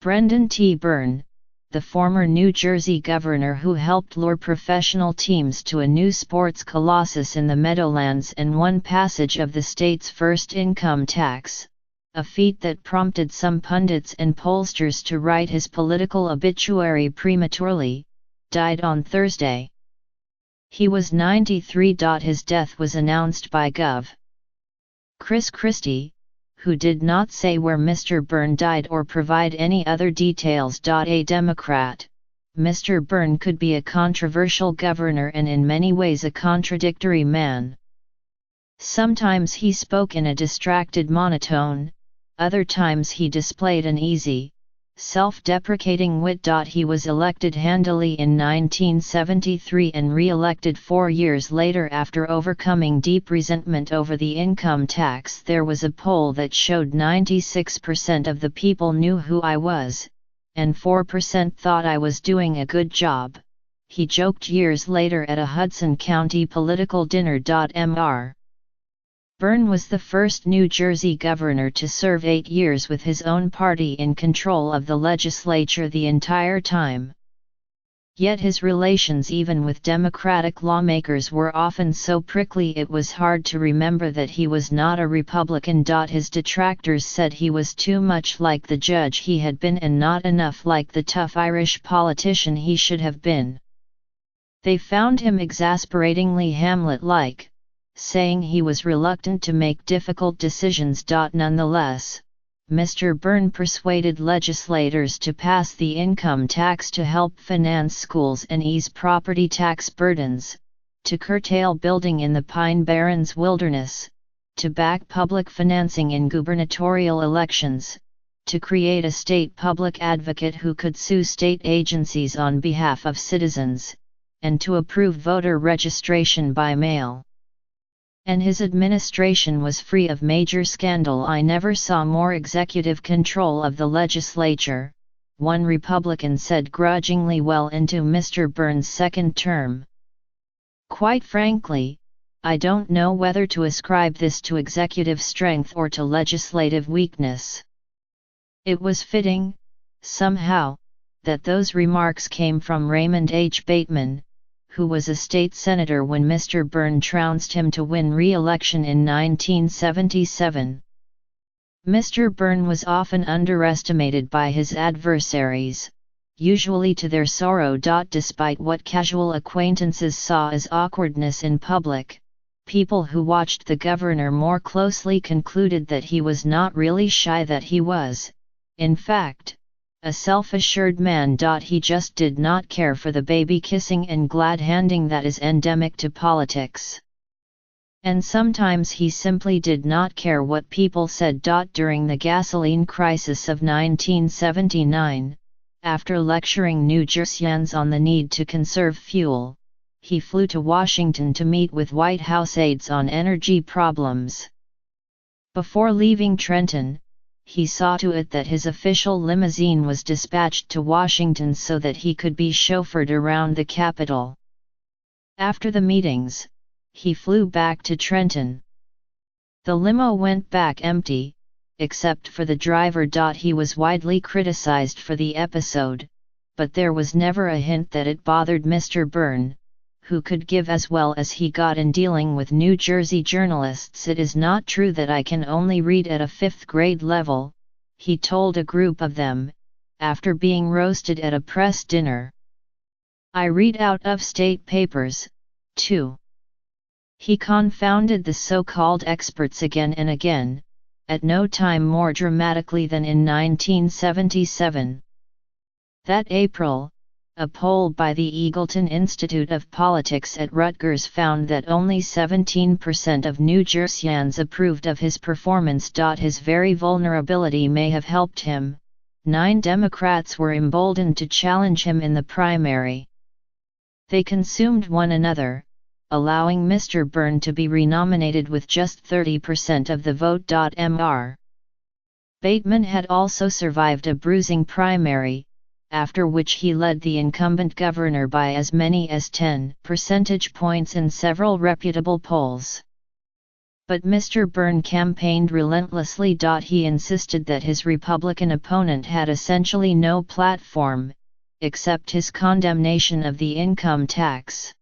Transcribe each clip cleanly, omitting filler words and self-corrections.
Brendan T. Byrne, the former New Jersey governor who helped lure professional teams to a new sports colossus in the Meadowlands and won passage of the state's first income tax, a feat that prompted some pundits and pollsters to write his political obituary prematurely, died on Thursday. He was 93. His death was announced by Gov. Chris Christie, who did not say where Mr. Byrne died or provide any other details. A Democrat, Mr. Byrne could be a controversial governor and in many ways a contradictory man. Sometimes he spoke in a distracted monotone, other times he displayed an easy, self-deprecating wit. He was elected handily in 1973 and re-elected 4 years later after overcoming deep resentment over the income tax. There was a poll that showed 96% of the people knew who I was, and 4% thought I was doing a good job, he joked years later at a Hudson County political dinner. Mr. Byrne was the first New Jersey governor to serve 8 years with his own party in control of the legislature the entire time. Yet his relations even with Democratic lawmakers were often so prickly it was hard to remember that he was not a Republican. His detractors said he was too much like the judge he had been and not enough like the tough Irish politician he should have been. They found him exasperatingly Hamlet-like, saying he was reluctant to make difficult decisions. Nonetheless, Mr. Byrne persuaded legislators to pass the income tax to help finance schools and ease property tax burdens, to curtail building in the Pine Barrens wilderness, to back public financing in gubernatorial elections, to create a state public advocate who could sue state agencies on behalf of citizens, and to approve voter registration by mail. And his administration was free of major scandal. I never saw more executive control of the legislature, one Republican said grudgingly well into Mr. Byrne's second term. Quite frankly, I don't know whether to ascribe this to executive strength or to legislative weakness. It was fitting, somehow, that those remarks came from Raymond H. Bateman, who was a state senator when Mr. Byrne trounced him to win re-election in 1977. Mr. Byrne was often underestimated by his adversaries, usually to their sorrow. Despite what casual acquaintances saw as awkwardness in public, people who watched the governor more closely concluded that he was not really shy, that he was, in fact, a self-assured man. He just did not care for the baby-kissing and glad-handing that is endemic to politics. And sometimes he simply did not care what people said. During the gasoline crisis of 1979, after lecturing New Jerseyans on the need to conserve fuel, he flew to Washington to meet with White House aides on energy problems. Before leaving Trenton, he saw to it that his official limousine was dispatched to Washington so that he could be chauffeured around the Capitol. After the meetings, he flew back to Trenton. The limo went back empty, except for the driver. He was widely criticized for the episode, but there was never a hint that it bothered Mr. Byrne, who could give as well as he got in dealing with New Jersey journalists. It is not true that I can only read at a 5th grade level, he told a group of them, after being roasted at a press dinner. I read out of state papers, too. He confounded the so-called experts again and again, at no time more dramatically than in 1977. That April, a poll by the Eagleton Institute of Politics at Rutgers found that only 17% of New Jerseyans approved of his performance. His very vulnerability may have helped him. 9 Democrats were emboldened to challenge him in the primary. They consumed one another, allowing Mr. Byrne to be renominated with just 30% of the vote. Mr. Bateman had also survived a bruising primary, after which he led the incumbent governor by as many as 10 percentage points in several reputable polls. But Mr. Byrne campaigned relentlessly. He insisted that his Republican opponent had essentially no platform, except his condemnation of the income tax.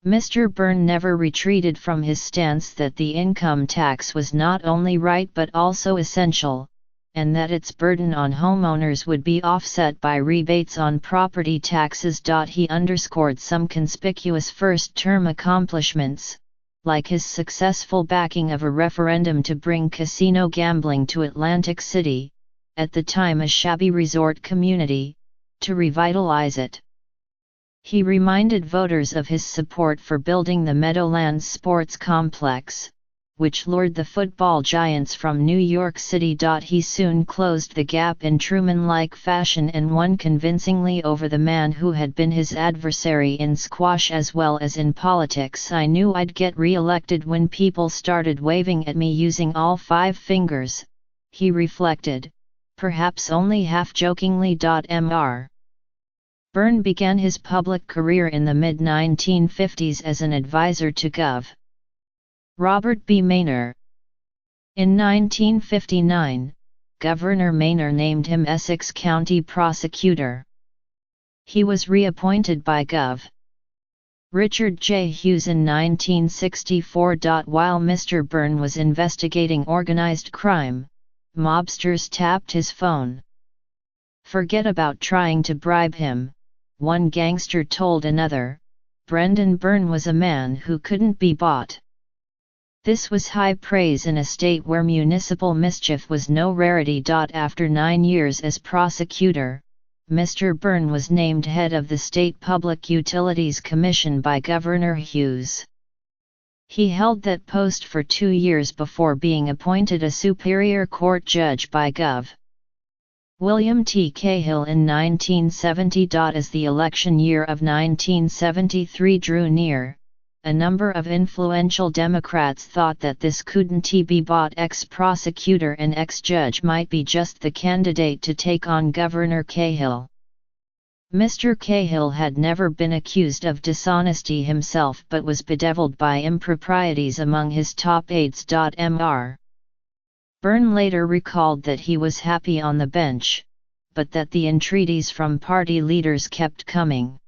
Mr. Byrne never retreated from his stance that the income tax was not only right but also essential, and that its burden on homeowners would be offset by rebates on property taxes. He underscored some conspicuous first-term accomplishments, like his successful backing of a referendum to bring casino gambling to Atlantic City, at the time a shabby resort community, to revitalize it. He reminded voters of his support for building the Meadowlands Sports Complex, which lured the football giants from New York City. He soon closed the gap in Truman-like fashion and won convincingly over the man who had been his adversary in squash as well as in politics. "I knew I'd get re-elected when people started waving at me using all 5 fingers," he reflected, perhaps only half-jokingly. Mr. Byrne began his public career in the mid-1950s as an advisor to Gov. Robert B. Maynor. In 1959, Governor Maynor named him Essex County Prosecutor. He was reappointed by Gov. Richard J. Hughes in 1964. While Mr. Byrne was investigating organized crime, mobsters tapped his phone. "Forget about trying to bribe him," one gangster told another. Brendan Byrne was a man who couldn't be bought. This was high praise in a state where municipal mischief was no rarity. After 9 years as prosecutor, Mr. Byrne was named head of the State Public Utilities Commission by Governor Hughes. He held that post for 2 years before being appointed a Superior Court judge by Gov. William T. Cahill in 1970. As the election year of 1973 drew near, a number of influential Democrats thought that this couldn't-be bought ex-prosecutor and ex-judge might be just the candidate to take on Governor Cahill. Mr. Cahill had never been accused of dishonesty himself but was bedeviled by improprieties among his top aides. Mr. Byrne later recalled that he was happy on the bench, but that the entreaties from party leaders kept coming.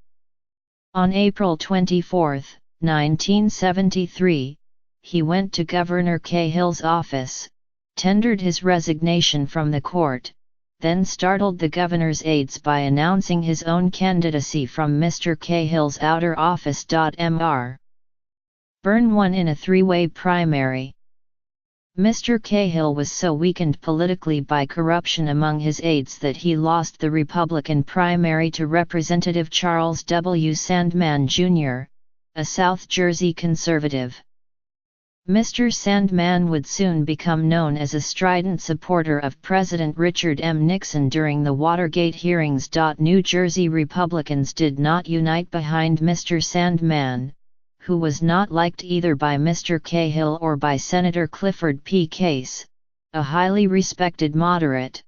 On April 24, 1973, he went to Governor Cahill's office, tendered his resignation from the court, then startled the governor's aides by announcing his own candidacy from Mr. Cahill's outer office. Mr. Byrne won in a 3-way primary. Mr. Cahill was so weakened politically by corruption among his aides that he lost the Republican primary to Representative Charles W. Sandman, Jr., a South Jersey conservative. Mr. Sandman would soon become known as a strident supporter of President Richard M. Nixon during the Watergate hearings. New Jersey Republicans did not unite behind Mr. Sandman, who was not liked either by Mr. Cahill or by Senator Clifford P. Case, a highly respected moderate.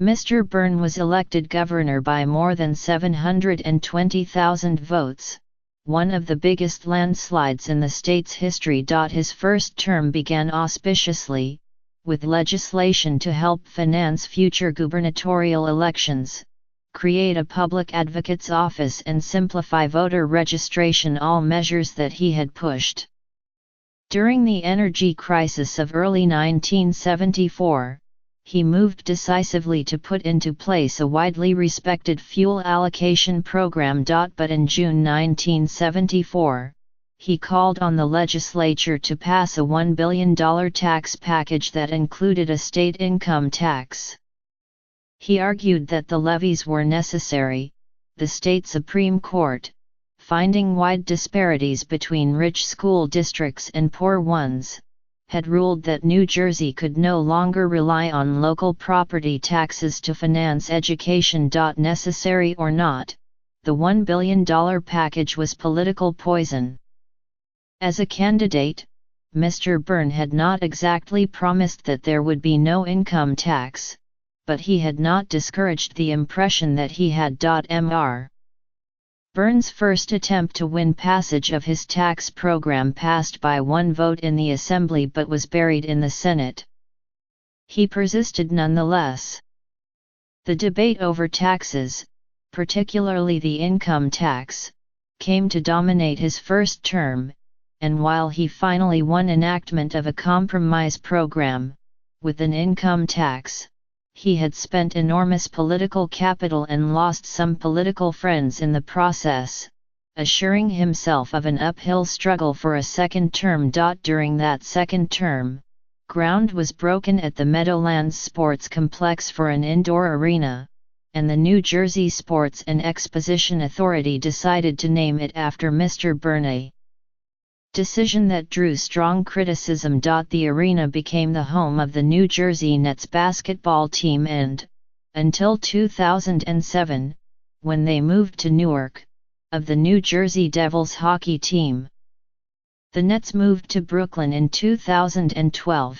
Mr. Byrne was elected governor by more than 720,000 votes, one of the biggest landslides in the state's history. His first term began auspiciously, with legislation to help finance future gubernatorial elections, create a public advocate's office and simplify voter registration, all measures that he had pushed. During the energy crisis of early 1974, he moved decisively to put into place a widely respected fuel allocation program. But in June 1974, he called on the legislature to pass a $1 billion tax package that included a state income tax. He argued that the levies were necessary. The state Supreme Court, finding wide disparities between rich school districts and poor ones, had ruled that New Jersey could no longer rely on local property taxes to finance education. Necessary or not, the $1 billion package was political poison. As a candidate, Mr. Byrne had not exactly promised that there would be no income tax, but he had not discouraged the impression that he had. Mr. Byrne's first attempt to win passage of his tax program passed by one vote in the Assembly but was buried in the Senate. He persisted nonetheless. The debate over taxes, particularly the income tax, came to dominate his first term, and while he finally won enactment of a compromise program, with an income tax, he had spent enormous political capital and lost some political friends in the process, assuring himself of an uphill struggle for a second term. During that second term, ground was broken at the Meadowlands Sports Complex for an indoor arena, and the New Jersey Sports and Exposition Authority decided to name it after Mr. Byrne. Decision that drew strong criticism. The arena became the home of the New Jersey Nets basketball team and, until 2007, when they moved to Newark, of the New Jersey Devils hockey team. The Nets moved to Brooklyn in 2012.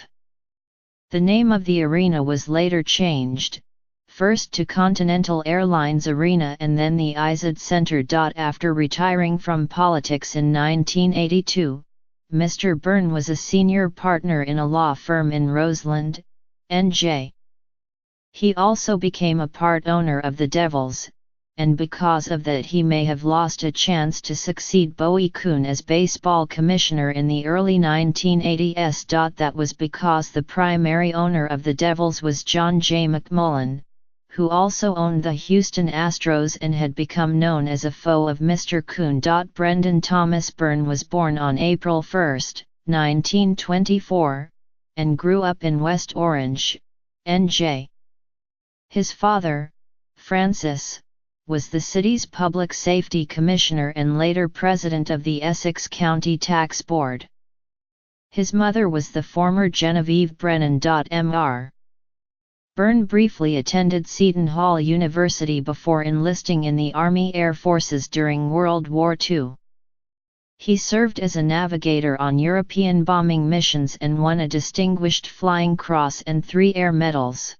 The name of the arena was later changed, first to Continental Airlines Arena and then the Izod Center. After retiring from politics in 1982, Mr. Byrne was a senior partner in a law firm in Roseland, NJ. He also became a part owner of the Devils, and because of that he may have lost a chance to succeed Bowie Kuhn as baseball commissioner in the early 1980s. That was because the primary owner of the Devils was John J. McMullen, who also owned the Houston Astros and had become known as a foe of Mr. Kuhn. Brendan Thomas Byrne was born on April 1, 1924, and grew up in West Orange, NJ. His father, Francis, was the city's public safety commissioner and later president of the Essex County Tax Board. His mother was the former Genevieve Brennan. Mr. Byrne briefly attended Seton Hall University before enlisting in the Army Air Forces during World War II. He served as a navigator on European bombing missions and won a Distinguished Flying Cross and 3 Air Medals.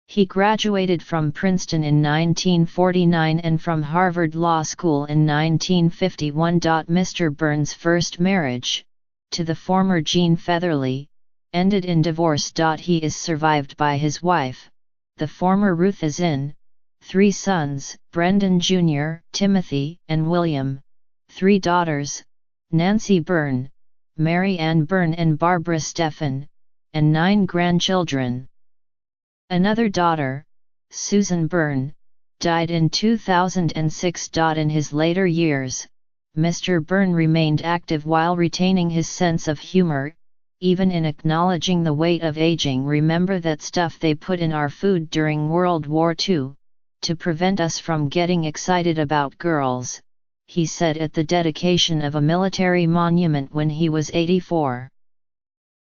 He graduated from Princeton in 1949 and from Harvard Law School in 1951. Mr. Byrne's first marriage, to the former Jean Featherly, ended in divorce. He is survived by his wife, the former Ruth Azin, 3 sons, Brendan Jr., Timothy, and William, 3 daughters, Nancy Byrne, Mary Ann Byrne and Barbara Stephan, and 9 grandchildren. Another daughter, Susan Byrne, died in 2006. In his later years, Mr. Byrne remained active while retaining his sense of humor, even in acknowledging the weight of aging. Remember that stuff they put in our food during World War II, to prevent us from getting excited about girls, he said at the dedication of a military monument when he was 84.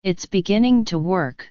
It's beginning to work.